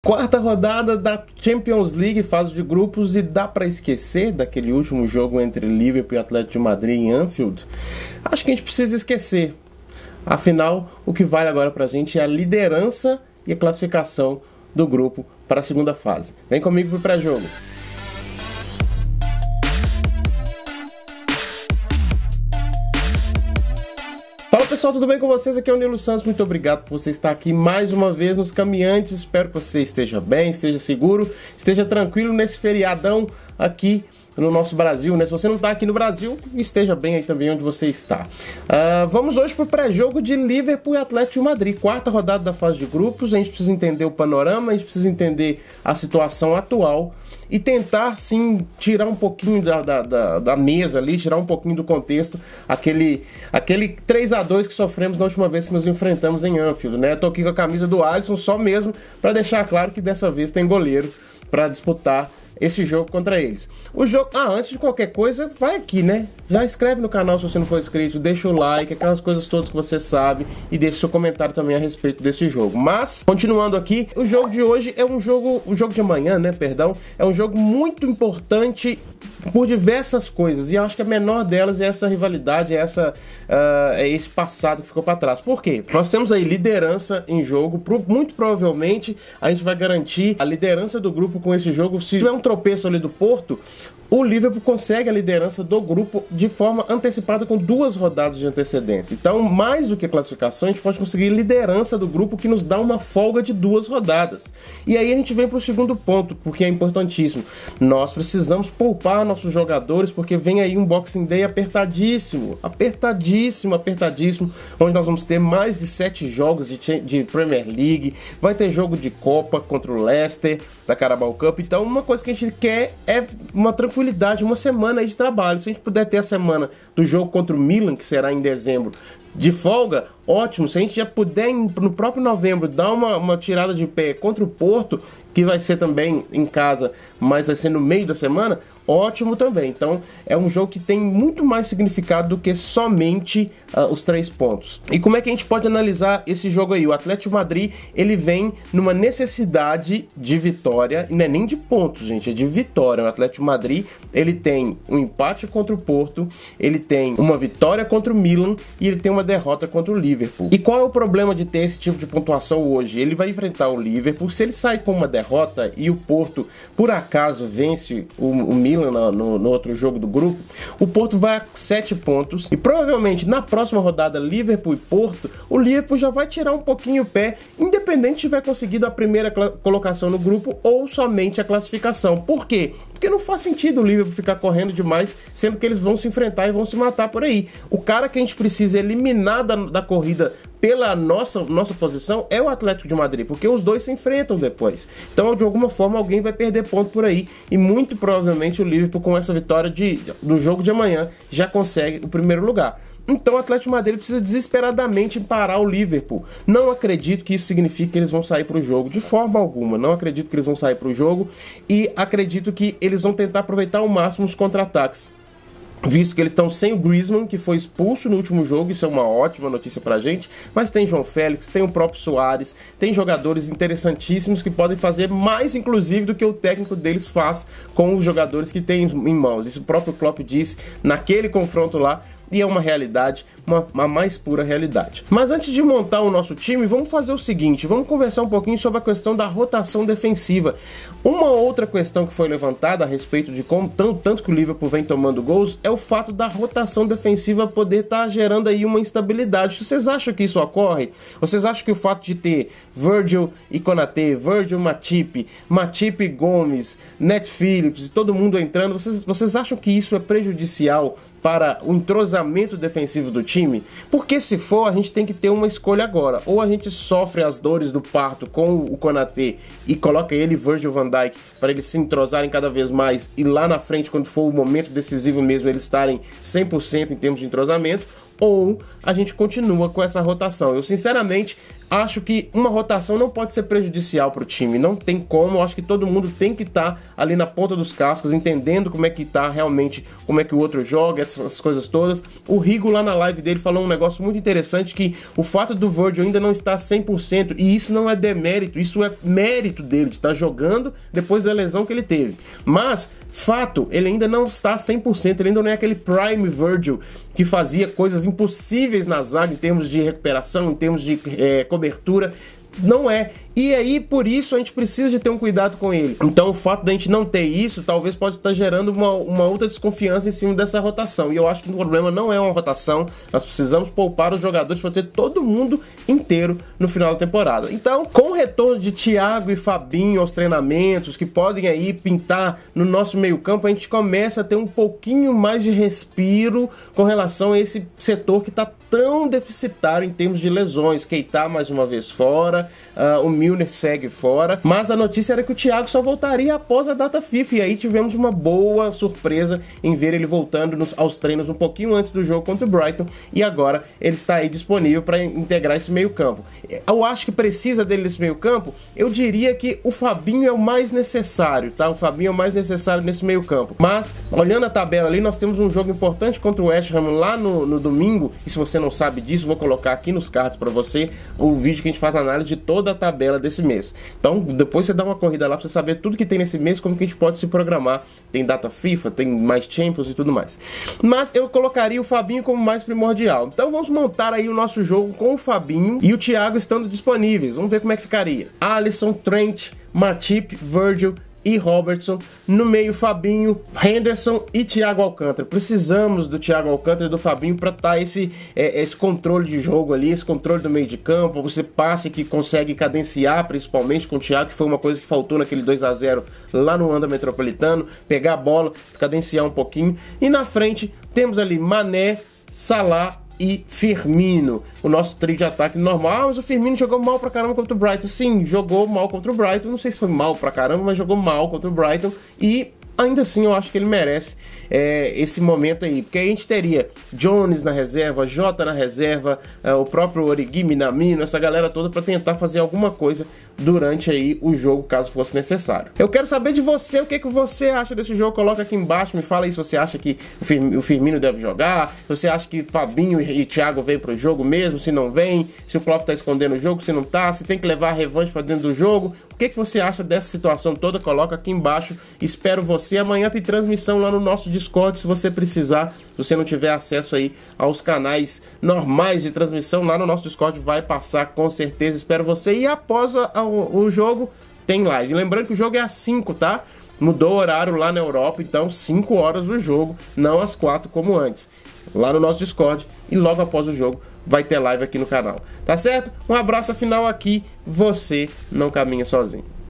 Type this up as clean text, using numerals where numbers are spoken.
Quarta rodada da Champions League, fase de grupos, e dá para esquecer daquele último jogo entre Liverpool e Atlético de Madrid em Anfield? Acho que a gente precisa esquecer. Afinal, o que vale agora para a gente é a liderança e a classificação do grupo para a segunda fase. Vem comigo para o pré-jogo. Fala pessoal, tudo bem com vocês? Aqui é o Nilo Santos, muito obrigado por você estar aqui mais uma vez nos Caminhantes. Espero que você esteja bem, esteja seguro, esteja tranquilo nesse feriadão aqui no nosso Brasil, né? Se você não está aqui no Brasil, esteja bem aí também onde você está. Vamos hoje para o pré-jogo de Liverpool e Atlético de Madrid, quarta rodada da fase de grupos. A gente precisa entender o panorama, a gente precisa entender a situação atual e tentar, sim, tirar um pouquinho da mesa ali, tirar um pouquinho do contexto, aquele 3-2 que sofremos na última vez que nos enfrentamos em Anfield, né? Tô aqui com a camisa do Alisson só mesmo para deixar claro que dessa vez tem goleiro para disputar esse jogo contra eles. O jogo, antes de qualquer coisa, vai aqui, né? Já inscreve no canal se você não for inscrito, deixa o like, aquelas coisas todas que você sabe, e deixa seu comentário também a respeito desse jogo. Mas, continuando aqui, o jogo de hoje é o jogo de amanhã, né, perdão, é um jogo muito importante por diversas coisas, e eu acho que a menor delas é essa rivalidade, é esse passado que ficou para trás. Por quê? Nós temos aí liderança em jogo, muito provavelmente a gente vai garantir a liderança do grupo com esse jogo. Se tiver um tropeço ali do Porto, o Liverpool consegue a liderança do grupo de forma antecipada com 2 rodadas de antecedência. Então, mais do que a classificação, a gente pode conseguir liderança do grupo, que nos dá uma folga de 2 rodadas. E aí a gente vem para o segundo ponto, porque é importantíssimo. Nós precisamos poupar nossos jogadores, porque vem aí um Boxing Day apertadíssimo, onde nós vamos ter mais de 7 jogos de Premier League, vai ter jogo de Copa contra o Leicester, da Carabao Cup. Então, uma coisa que a gente quer é uma tranquilidade, uma semana aí de trabalho. Se a gente puder ter a semana do jogo contra o Milan, que será em dezembro, de folga, ótimo. Se a gente já puder, no próprio novembro, dar uma tirada de pé contra o Porto, que vai ser também em casa, mas vai ser no meio da semana, ótimo também. Então, é um jogo que tem muito mais significado do que somente os 3 pontos. E como é que a gente pode analisar esse jogo aí? O Atlético de Madrid, ele vem numa necessidade de vitória, e não é nem de pontos, gente, é de vitória. O Atlético de Madrid, ele tem um empate contra o Porto, ele tem uma vitória contra o Milan e ele tem uma derrota contra o Liverpool. E qual é o problema de ter esse tipo de pontuação hoje? Ele vai enfrentar o Liverpool. Se ele sai com uma derrota e o Porto, por acaso, vence o Milan no outro jogo do grupo, o Porto vai a 7 pontos, e provavelmente na próxima rodada, Liverpool e Porto, o Liverpool já vai tirar um pouquinho o pé, independente de tiver conseguido a primeira colocação no grupo ou somente a classificação. Por quê? Porque não faz sentido o Liverpool ficar correndo demais, sendo que eles vão se enfrentar e vão se matar por aí. O cara que a gente precisa eliminar da corrida pela nossa posição é o Atlético de Madrid, porque os dois se enfrentam depois. Então, de alguma forma, alguém vai perder ponto por aí, e muito provavelmente o Liverpool, com essa vitória do jogo de amanhã, já consegue o primeiro lugar. Então o Atlético de Madrid precisa desesperadamente parar o Liverpool. Não acredito que isso signifique que eles vão sair para o jogo, de forma alguma. Não acredito que eles vão sair para o jogo, e acredito que eles vão tentar aproveitar ao máximo os contra-ataques, visto que eles estão sem o Griezmann, que foi expulso no último jogo. Isso é uma ótima notícia pra gente, mas tem João Félix, tem o próprio Suárez, tem jogadores interessantíssimos que podem fazer mais, inclusive, do que o técnico deles faz com os jogadores que tem em mãos. Isso o próprio Klopp disse naquele confronto lá, e é uma realidade, uma mais pura realidade. Mas antes de montar o nosso time, vamos fazer o seguinte, vamos conversar um pouquinho sobre a questão da rotação defensiva. Uma outra questão que foi levantada a respeito de como tanto que o Liverpool vem tomando gols é o fato da rotação defensiva poder estar gerando aí uma instabilidade. Vocês acham que isso ocorre? Vocês acham que o fato de ter Virgil e Konaté, Virgil, Matip e Gomes, Nat Phillips e todo mundo entrando, vocês acham que isso é prejudicial para o entrosamento defensivo do time? Porque se for, a gente tem que ter uma escolha agora. Ou a gente sofre as dores do parto com o Konaté e coloca ele e Virgil van Dijk para eles se entrosarem cada vez mais, e lá na frente, quando for o momento decisivo mesmo, eles estarem 100% em termos de entrosamento. ou a gente continua com essa rotação. Eu sinceramente acho que uma rotação não pode ser prejudicial para o time, não tem como. Eu acho que todo mundo tem que estar ali na ponta dos cascos, entendendo como é que tá realmente, como é que o outro joga, essas coisas todas. O Rigo lá na live dele falou um negócio muito interessante, que o fato do Virgil ainda não estar 100%, e isso não é demérito, isso é mérito dele, de estar jogando depois da lesão que ele teve. Mas, fato, ele ainda não está 100%, ele ainda não é aquele Prime Virgil que fazia coisas impossíveis na zaga em termos de recuperação, em termos de cobertura. Não é. E aí, por isso, a gente precisa de ter um cuidado com ele. Então, o fato da gente não ter isso, talvez pode estar gerando uma outra desconfiança em cima dessa rotação. E eu acho que o problema não é uma rotação. Nós precisamos poupar os jogadores para ter todo mundo inteiro no final da temporada. Então, com o retorno de Thiago e Fabinho aos treinamentos, que podem aí pintar no nosso meio campo, a gente começa a ter um pouquinho mais de respiro com relação a esse setor que está tão deficitário em termos de lesões. Keita mais uma vez fora, o Milner segue fora, mas a notícia era que o Thiago só voltaria após a data FIFA, e aí tivemos uma boa surpresa em ver ele voltando aos treinos um pouquinho antes do jogo contra o Brighton, e agora ele está aí disponível para integrar esse meio campo. Eu acho que precisa dele nesse meio campo. Eu diria que o Fabinho é o mais necessário, tá? O Fabinho é o mais necessário nesse meio campo, mas olhando a tabela ali, nós temos um jogo importante contra o West Ham lá no domingo, e se você não sabe disso, vou colocar aqui nos cards para você o vídeo que a gente faz análise de toda a tabela desse mês. Então depois você dá uma corrida lá para você saber tudo que tem nesse mês, como que a gente pode se programar. Tem data FIFA, tem mais Champions e tudo mais. Mas eu colocaria o Fabinho como mais primordial. Então vamos montar aí o nosso jogo com o Fabinho e o Thiago estando disponíveis. Vamos ver como é que ficaria. Alisson, Trent, Matip, Virgil e Robertson. No meio, Fabinho, Henderson e Thiago Alcântara. Precisamos do Thiago Alcântara e do Fabinho para estar esse controle de jogo ali, esse controle do meio de campo, você passe que consegue cadenciar, principalmente com o Thiago, que foi uma coisa que faltou naquele 2-0 lá no Wanda Metropolitano, pegar a bola, cadenciar um pouquinho. E na frente temos ali Mané, Salah e Firmino, o nosso trio de ataque normal. Mas o Firmino jogou mal pra caramba contra o Brighton. Sim, jogou mal contra o Brighton. Não sei se foi mal pra caramba, mas jogou mal contra o Brighton. E ainda assim eu acho que ele merece esse momento aí, porque a gente teria Jones na reserva, Jota na reserva, o próprio Origi, Minamino, essa galera toda para tentar fazer alguma coisa durante aí o jogo, caso fosse necessário. Eu quero saber de você, o que você acha desse jogo. Coloca aqui embaixo, me fala aí se você acha que o Firmino deve jogar, se você acha que Fabinho e Thiago vêm pro jogo mesmo, se não vem, se o Klopp tá escondendo o jogo, se não tá, se tem que levar a revanche para dentro do jogo. O que você acha dessa situação toda? Coloca aqui embaixo. Espero você. Amanhã tem transmissão lá no nosso Discord, se você precisar. Se você não tiver acesso aí aos canais normais de transmissão, lá no nosso Discord vai passar com certeza. Espero você. E após o jogo tem live. Lembrando que o jogo é às 5, tá? Mudou o horário lá na Europa, então 5 horas o jogo, não às 4 como antes. Lá no nosso Discord, e logo após o jogo vai ter live aqui no canal. Tá certo? Um abraço final aqui. Você não caminha sozinho.